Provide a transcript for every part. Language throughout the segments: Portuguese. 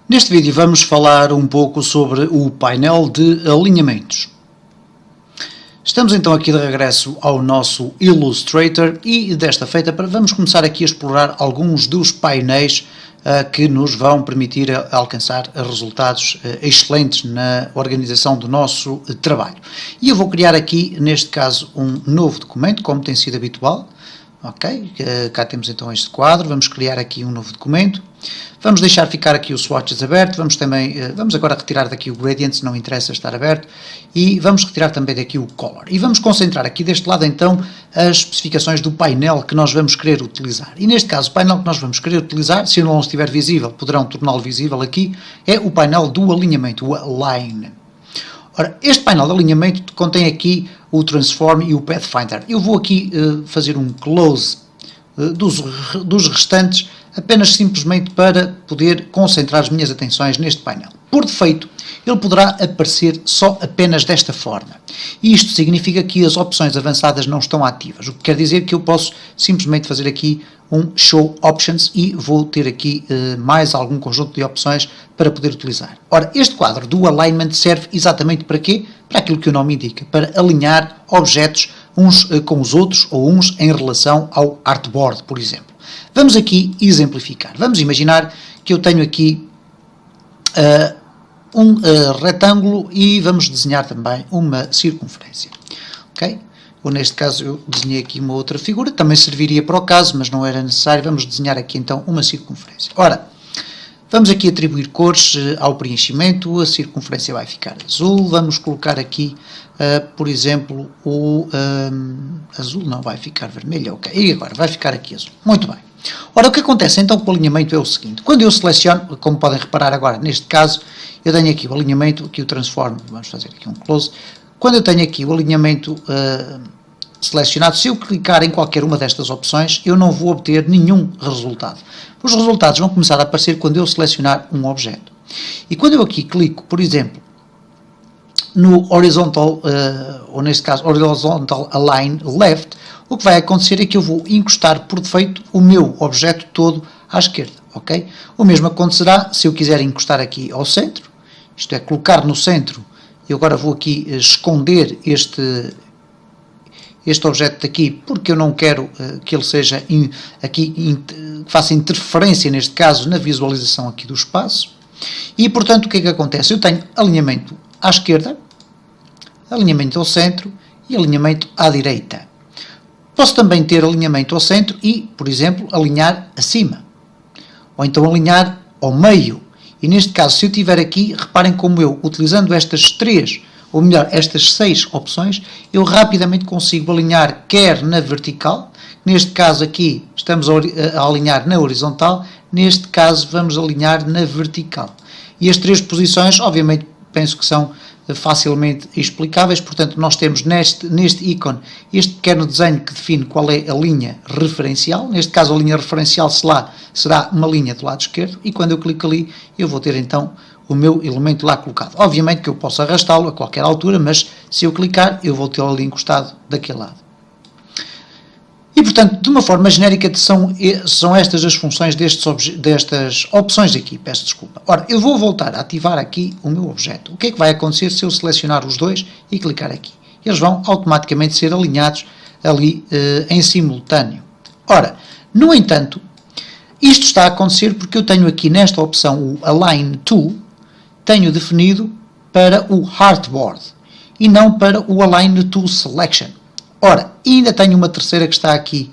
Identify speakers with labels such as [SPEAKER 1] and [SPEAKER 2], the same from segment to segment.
[SPEAKER 1] Neste vídeo vamos falar um pouco sobre o painel de alinhamentos. Estamos então aqui de regresso ao nosso Illustrator e desta feita vamos começar aqui a explorar alguns dos painéis que nos vão permitir alcançar resultados excelentes na organização do nosso trabalho. E eu vou criar aqui, neste caso, um novo documento, como tem sido habitual. Ok, cá temos então este quadro, vamos criar aqui um novo documento, vamos deixar ficar aqui o swatches aberto, vamos agora retirar daqui o gradient, se não interessa estar aberto, e vamos retirar também daqui o color. E vamos concentrar aqui deste lado então as especificações do painel que nós vamos querer utilizar. E neste caso o painel que nós vamos querer utilizar, se não estiver visível, poderão torná-lo visível aqui, é o painel do alinhamento, o Align. Ora, este painel de alinhamento contém aqui o Transform e o Pathfinder. Eu vou aqui fazer um close dos restantes, apenas simplesmente para poder concentrar as minhas atenções neste painel. Por defeito, ele poderá aparecer só apenas desta forma. E isto significa que as opções avançadas não estão ativas, o que quer dizer que eu posso simplesmente fazer aqui um Show Options e vou ter aqui mais algum conjunto de opções para poder utilizar. Ora, este quadro do Alignment serve exatamente para quê? Para aquilo que o nome indica, para alinhar objetos uns com os outros ou uns em relação ao artboard, por exemplo. Vamos aqui exemplificar. Vamos imaginar que eu tenho aqui um retângulo e vamos desenhar também uma circunferência. Ok? Ou neste caso eu desenhei aqui uma outra figura, também serviria para o caso, mas não era necessário. Vamos desenhar aqui então uma circunferência. Ora, vamos aqui atribuir cores ao preenchimento, a circunferência vai ficar azul, vamos colocar aqui, por exemplo, o azul não vai ficar vermelho, ok, e agora vai ficar aqui azul, muito bem. Ora, o que acontece então com o alinhamento é o seguinte, quando eu seleciono, como podem reparar agora, neste caso, eu tenho aqui o alinhamento, aqui o transform, vamos fazer aqui um close, quando eu tenho aqui o alinhamento selecionado, se eu clicar em qualquer uma destas opções, eu não vou obter nenhum resultado. Os resultados vão começar a aparecer quando eu selecionar um objeto. E quando eu aqui clico, por exemplo, no Horizontal, ou neste caso Horizontal Align Left, o que vai acontecer é que eu vou encostar por defeito o meu objeto todo à esquerda, ok? O mesmo acontecerá se eu quiser encostar aqui ao centro, isto é, colocar no centro, e agora vou aqui esconder este objeto daqui, porque eu não quero que ele seja faça interferência, neste caso, na visualização aqui do espaço. E, portanto, o que é que acontece? Eu tenho alinhamento à esquerda, alinhamento ao centro e alinhamento à direita. Posso também ter alinhamento ao centro e, por exemplo, alinhar acima. Ou então alinhar ao meio. E, neste caso, se eu tiver aqui, reparem como eu, utilizando estas três, ou melhor, estas 6 opções, eu rapidamente consigo alinhar quer na vertical, neste caso aqui estamos a alinhar na horizontal, neste caso vamos alinhar na vertical. E as 3 posições, obviamente, penso que são facilmente explicáveis, portanto nós temos neste ícone este pequeno desenho que define qual é a linha referencial, neste caso a linha referencial será uma linha do lado esquerdo, e quando eu clico ali eu vou ter então o meu elemento lá colocado. Obviamente que eu posso arrastá-lo a qualquer altura, mas se eu clicar, eu vou tê-lo ali encostado daquele lado. E, portanto, de uma forma genérica, são estas as funções destas opções aqui, peço desculpa. Ora, eu vou voltar a ativar aqui o meu objeto. O que é que vai acontecer se eu selecionar os dois e clicar aqui? Eles vão automaticamente ser alinhados ali em simultâneo. Ora, no entanto, isto está a acontecer porque eu tenho aqui nesta opção o Align To, tenho definido para o Artboard e não para o Align to Selection. Ora, ainda tenho uma terceira que está aqui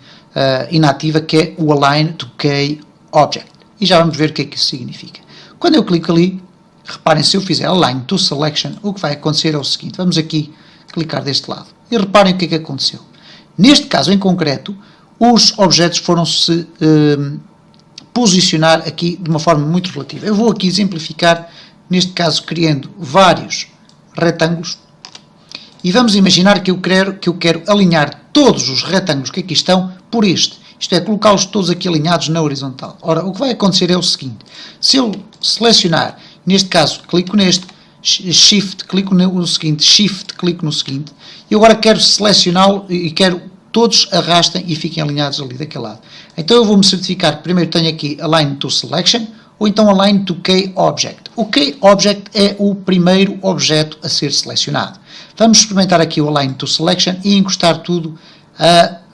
[SPEAKER 1] inativa, que é o Align to Key Object. E já vamos ver o que é que isso significa. Quando eu clico ali, reparem, se eu fizer Align to Selection, o que vai acontecer é o seguinte, vamos aqui clicar deste lado. E reparem o que é que aconteceu. Neste caso em concreto, os objetos foram-se posicionar aqui de uma forma muito relativa. Eu vou aqui exemplificar, neste caso criando vários retângulos, e vamos imaginar que eu quero alinhar todos os retângulos que aqui estão por este, isto é, colocá-los todos aqui alinhados na horizontal. Ora, o que vai acontecer é o seguinte, se eu selecionar, neste caso, clico neste, Shift, clico no seguinte, Shift, clico no seguinte, e agora quero selecioná-lo e quero todos arrastem e fiquem alinhados ali daquele lado. Então eu vou-me certificar que primeiro tenho aqui Align to Selection, ou então Align to Key Object. O Key Object é o primeiro objeto a ser selecionado. Vamos experimentar aqui o Align to Selection e encostar tudo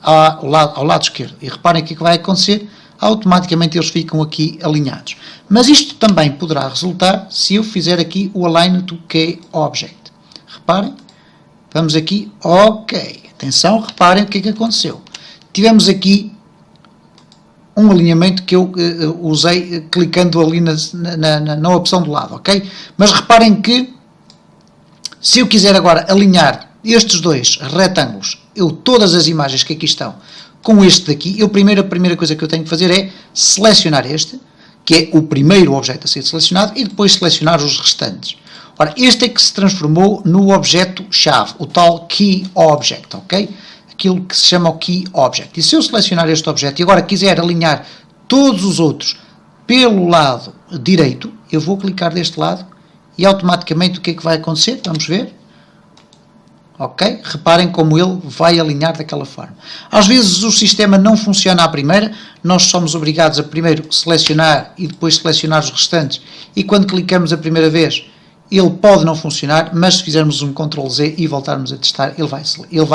[SPEAKER 1] ao lado esquerdo. E reparem o que vai acontecer. Automaticamente eles ficam aqui alinhados. Mas isto também poderá resultar se eu fizer aqui o Align to Key Object. Reparem, vamos aqui, ok. Atenção, reparem o que aconteceu. Tivemos aqui um alinhamento que eu usei clicando ali na opção do lado, ok? Mas reparem que se eu quiser agora alinhar estes dois retângulos, todas as imagens que aqui estão, com este daqui, a primeira coisa que eu tenho que fazer é selecionar este, que é o primeiro objeto a ser selecionado, e depois selecionar os restantes. Ora, este é que se transformou no objeto-chave, o tal Key Object, ok? Aquilo que se chama o Key Object. E se eu selecionar este objeto e agora quiser alinhar todos os outros pelo lado direito, eu vou clicar deste lado e automaticamente o que é que vai acontecer? Vamos ver. Ok? Reparem como ele vai alinhar daquela forma. Às vezes o sistema não funciona à primeira, nós somos obrigados a primeiro selecionar e depois selecionar os restantes, e quando clicamos a primeira vez, ele pode não funcionar, mas se fizermos um Ctrl Z e voltarmos a testar, ele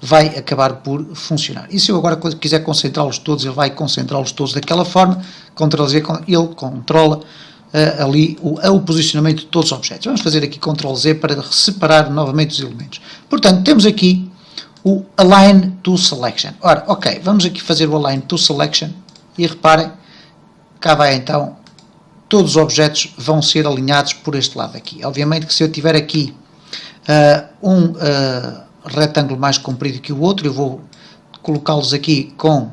[SPEAKER 1] vai acabar por funcionar. E se eu agora quiser concentrá-los todos, ele vai concentrá-los todos daquela forma, Ctrl Z, ele controla ali o posicionamento de todos os objetos. Vamos fazer aqui Ctrl Z para separar novamente os elementos. Portanto, temos aqui o Align to Selection. Ora, ok, vamos aqui fazer o Align to Selection e reparem, cá vai então, todos os objetos vão ser alinhados por este lado aqui. Obviamente que se eu tiver aqui um retângulo mais comprido que o outro, eu vou colocá-los aqui com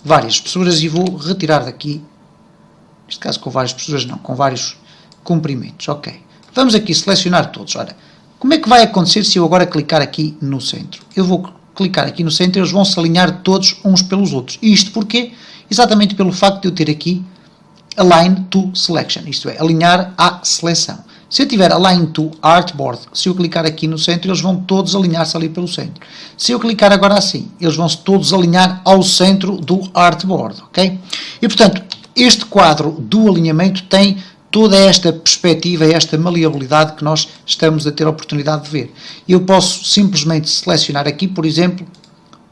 [SPEAKER 1] várias espessuras e vou retirar daqui, neste caso com várias espessuras não, com vários comprimentos. Ok, vamos aqui selecionar todos. Ora, como é que vai acontecer se eu agora clicar aqui no centro? Eu vou clicar aqui no centro e eles vão se alinhar todos uns pelos outros. E isto porquê? Exatamente pelo facto de eu ter aqui Align to Selection, isto é, alinhar à seleção. Se eu tiver Align to Artboard, se eu clicar aqui no centro, eles vão todos alinhar-se ali pelo centro. Se eu clicar agora assim, eles vão se todos alinhar ao centro do Artboard, ok? E portanto, este quadro do alinhamento tem toda esta perspectiva, esta maleabilidade que nós estamos a ter a oportunidade de ver. Eu posso simplesmente selecionar aqui, por exemplo,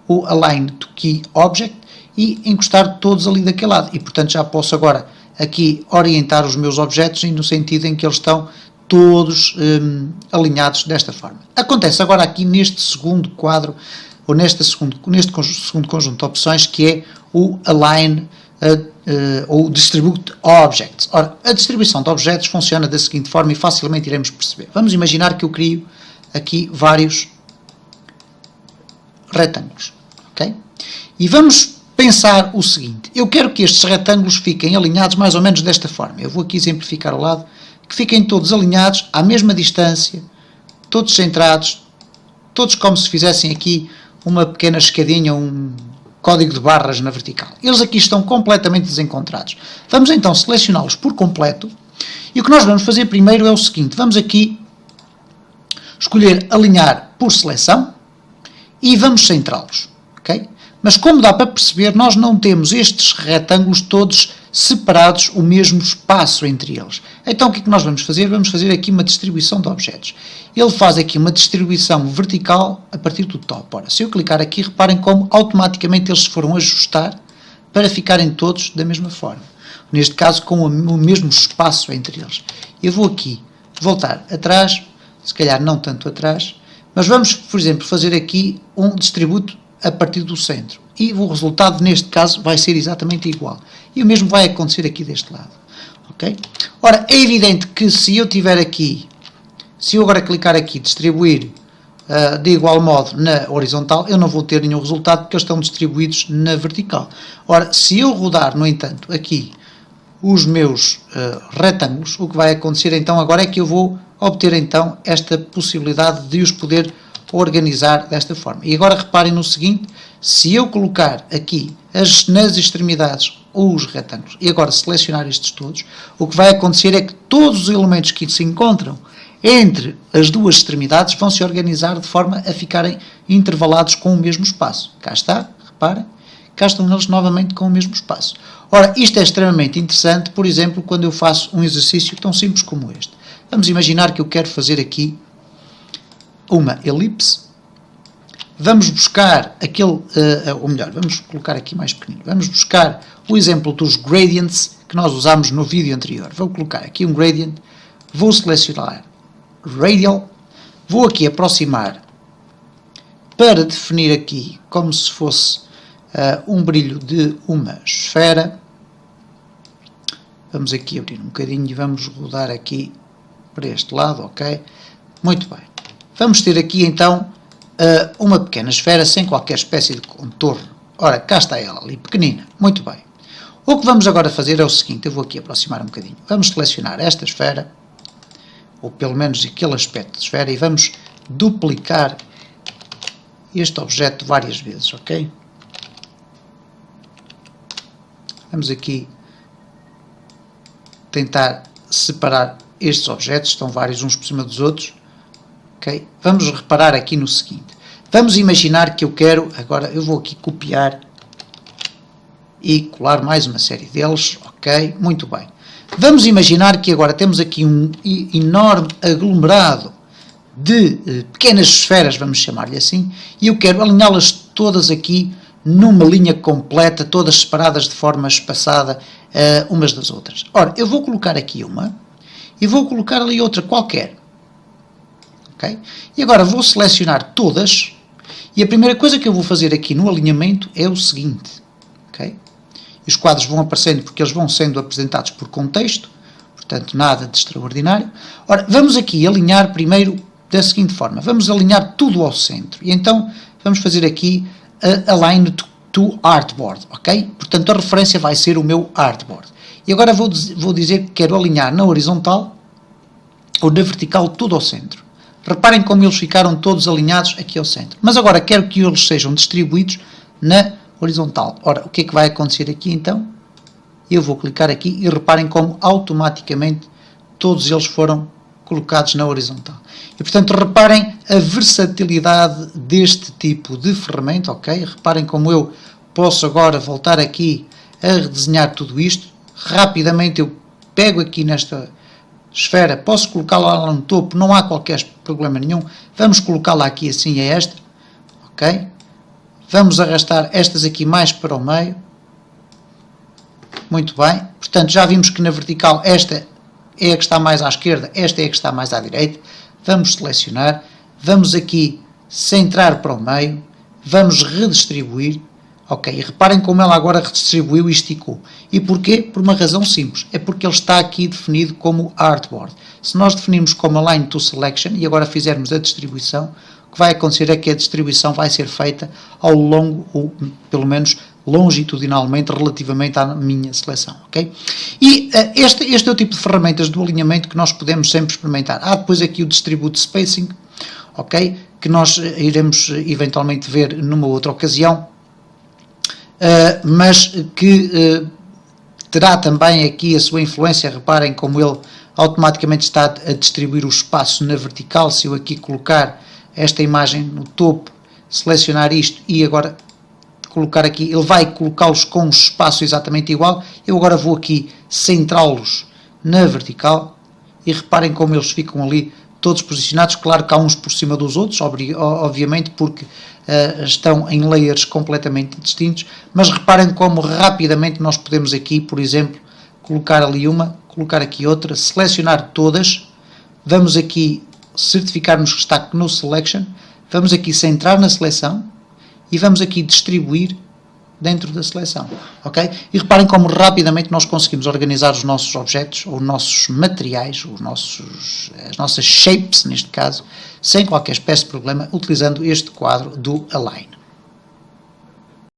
[SPEAKER 1] o Align to Key Object e encostar todos ali daquele lado. E portanto já posso agora aqui orientar os meus objetos no sentido em que eles estão todos alinhados desta forma. Acontece agora aqui neste segundo quadro, ou neste segundo conjunto de opções, que é o Align ou Distribute Objects. Ora, a distribuição de objetos funciona da seguinte forma e facilmente iremos perceber. Vamos imaginar que eu crio aqui vários retângulos, ok? E vamos pensar o seguinte, eu quero que estes retângulos fiquem alinhados mais ou menos desta forma. Eu vou aqui exemplificar ao lado, que fiquem todos alinhados à mesma distância, todos centrados, todos como se fizessem aqui uma pequena escadinha, um código de barras na vertical. Eles aqui estão completamente desencontrados. Vamos então selecioná-los por completo, e o que nós vamos fazer primeiro é o seguinte, vamos aqui escolher alinhar por seleção, e vamos centrá-los, ok? Mas como dá para perceber, nós não temos estes retângulos todos separados o mesmo espaço entre eles. Então o que é que nós vamos fazer? Vamos fazer aqui uma distribuição de objetos. Ele faz aqui uma distribuição vertical a partir do top. Ora, se eu clicar aqui, reparem como automaticamente eles se foram ajustar para ficarem todos da mesma forma. Neste caso com o mesmo espaço entre eles. Eu vou aqui voltar atrás, se calhar não tanto atrás, mas vamos, por exemplo, fazer aqui um distributo a partir do centro. E o resultado, neste caso, vai ser exatamente igual. E o mesmo vai acontecer aqui deste lado. Ok? Ora, é evidente que se eu tiver aqui, se eu agora clicar aqui, distribuir de igual modo na horizontal, eu não vou ter nenhum resultado porque eles estão distribuídos na vertical. Ora, se eu rodar, no entanto, aqui os meus retângulos, o que vai acontecer então agora é que eu vou obter então esta possibilidade de os poder organizar desta forma. E agora reparem no seguinte, se eu colocar aqui nas extremidades os retângulos e agora selecionar estes todos, o que vai acontecer é que todos os elementos que se encontram entre as duas extremidades vão se organizar de forma a ficarem intervalados com o mesmo espaço. Cá está, reparem, cá estão eles novamente com o mesmo espaço. Ora, isto é extremamente interessante, por exemplo, quando eu faço um exercício tão simples como este. Vamos imaginar que eu quero fazer aqui uma elipse. Vamos buscar aquele, ou melhor, vamos colocar aqui mais pequenino. Vamos buscar o exemplo dos gradients que nós usámos no vídeo anterior. Vou colocar aqui um gradient, vou selecionar radial, vou aqui aproximar para definir aqui como se fosse um brilho de uma esfera. Vamos aqui abrir um bocadinho e vamos rodar aqui para este lado, ok? Muito bem. Vamos ter aqui então uma pequena esfera sem qualquer espécie de contorno. Ora, cá está ela ali, pequenina. Muito bem. O que vamos agora fazer é o seguinte, eu vou aqui aproximar um bocadinho. Vamos selecionar esta esfera, ou pelo menos aquele aspecto de esfera, e vamos duplicar este objeto várias vezes, ok? Vamos aqui tentar separar estes objetos, estão vários uns por cima dos outros, ok? Vamos reparar aqui no seguinte, vamos imaginar que eu quero, agora eu vou aqui copiar e colar mais uma série deles, ok? Muito bem. Vamos imaginar que agora temos aqui um enorme aglomerado de pequenas esferas, vamos chamar-lhe assim, e eu quero alinhá-las todas aqui numa linha completa, todas separadas de forma espaçada umas das outras. Ora, eu vou colocar aqui uma e vou colocar ali outra qualquer. Okay? E agora vou selecionar todas e a primeira coisa que eu vou fazer aqui no alinhamento é o seguinte. Okay? Os quadros vão aparecendo porque eles vão sendo apresentados por contexto, portanto nada de extraordinário. Ora, vamos aqui alinhar primeiro da seguinte forma, vamos alinhar tudo ao centro e então vamos fazer aqui align to artboard, ok? Portanto a referência vai ser o meu artboard. E agora vou dizer que quero alinhar na horizontal ou na vertical tudo ao centro. Reparem como eles ficaram todos alinhados aqui ao centro. Mas agora quero que eles sejam distribuídos na horizontal. Ora, o que é que vai acontecer aqui então? Eu vou clicar aqui e reparem como automaticamente todos eles foram colocados na horizontal. E portanto reparem a versatilidade deste tipo de ferramenta, ok? Reparem como eu posso agora voltar aqui a redesenhar tudo isto. Rapidamente eu pego aqui nesta esfera, posso colocá-la lá no topo, não há qualquer problema nenhum. Vamos colocá-la aqui assim a esta, ok? Vamos arrastar estas aqui mais para o meio. Muito bem. Portanto, já vimos que na vertical esta é a que está mais à esquerda, esta é a que está mais à direita. Vamos selecionar, vamos aqui centrar para o meio, vamos redistribuir, ok, e reparem como ela agora redistribuiu e esticou. E porquê? Por uma razão simples, é porque ele está aqui definido como artboard. Se nós definirmos como align to selection e agora fizermos a distribuição, o que vai acontecer é que a distribuição vai ser feita ao longo, ou pelo menos longitudinalmente, relativamente à minha seleção, ok? E este é o tipo de ferramentas do alinhamento que nós podemos sempre experimentar. Há depois aqui o Distribute Spacing, ok? Que nós iremos eventualmente ver numa outra ocasião, mas que terá também aqui a sua influência. Reparem como ele automaticamente está a distribuir o espaço na vertical. Se eu aqui colocar esta imagem no topo, selecionar isto e agora colocar aqui, ele vai colocá-los com um espaço exatamente igual. Eu agora vou aqui centrá-los na vertical e reparem como eles ficam ali todos posicionados. Claro que há uns por cima dos outros, obviamente, porque estão em layers completamente distintos, mas reparem como rapidamente nós podemos aqui, por exemplo, colocar ali uma, colocar aqui outra, selecionar todas, vamos aqui certificar-nos que está no Selection, vamos aqui centrar na seleção e vamos aqui distribuir dentro da seleção, ok? E reparem como rapidamente nós conseguimos organizar os nossos objetos, ou os nossos materiais, as nossas shapes, neste caso, sem qualquer espécie de problema, utilizando este quadro do Align.